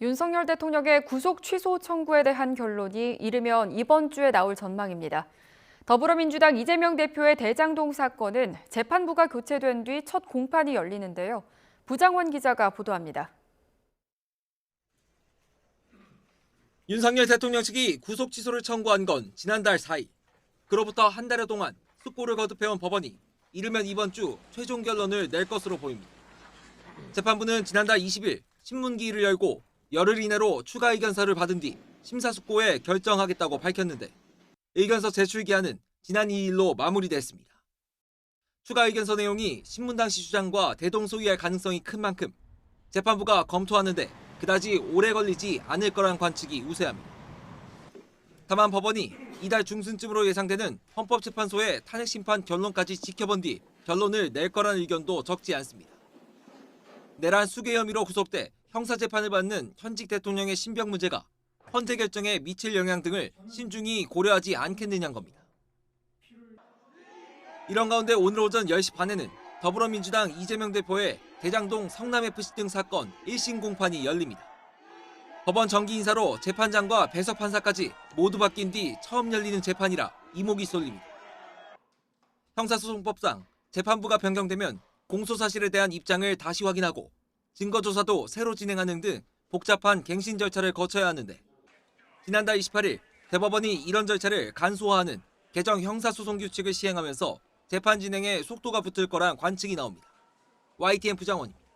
윤석열 대통령의 구속 취소 청구에 대한 결론이 이르면 이번 주에 나올 전망입니다. 더불어민주당 이재명 대표의 대장동 사건은 재판부가 교체된 뒤 첫 공판이 열리는데요. 부장원 기자가 보도합니다. 윤석열 대통령 측이 구속 취소를 청구한 건 지난달 4일. 그로부터 한 달여 동안 숙고를 거듭해온 법원이 이르면 이번 주 최종 결론을 낼 것으로 보입니다. 재판부는 지난달 20일 신문기일을 열고 열흘 이내로 추가 의견서를 받은 뒤 심사숙고해 결정하겠다고 밝혔는데 의견서 제출 기한은 지난 2일로 마무리됐습니다. 추가 의견서 내용이 신문당 시 주장과 대동소이할 가능성이 큰 만큼 재판부가 검토하는데 그다지 오래 걸리지 않을 거란 관측이 우세합니다. 다만 법원이 이달 중순쯤으로 예상되는 헌법재판소의 탄핵심판 결론까지 지켜본 뒤 결론을 낼 거란 의견도 적지 않습니다. 내란 수괴 혐의로 구속돼 형사재판을 받는 현직 대통령의 신병 문제가 헌재 결정에 미칠 영향 등을 신중히 고려하지 않겠느냐는 겁니다. 이런 가운데 오늘 오전 10시 반에는 더불어민주당 이재명 대표의 대장동 성남FC 등 사건 1심 공판이 열립니다. 법원 정기 인사로 재판장과 배석 판사까지 모두 바뀐 뒤 처음 열리는 재판이라 이목이 쏠립니다. 형사소송법상 재판부가 변경되면 공소사실에 대한 입장을 다시 확인하고 증거조사도 새로 진행하는 등 복잡한 갱신 절차를 거쳐야 하는데 지난달 28일 대법원이 이런 절차를 간소화하는 개정 형사소송규칙을 시행하면서 재판 진행에 속도가 붙을 거란 관측이 나옵니다. YTN 부장원입니다.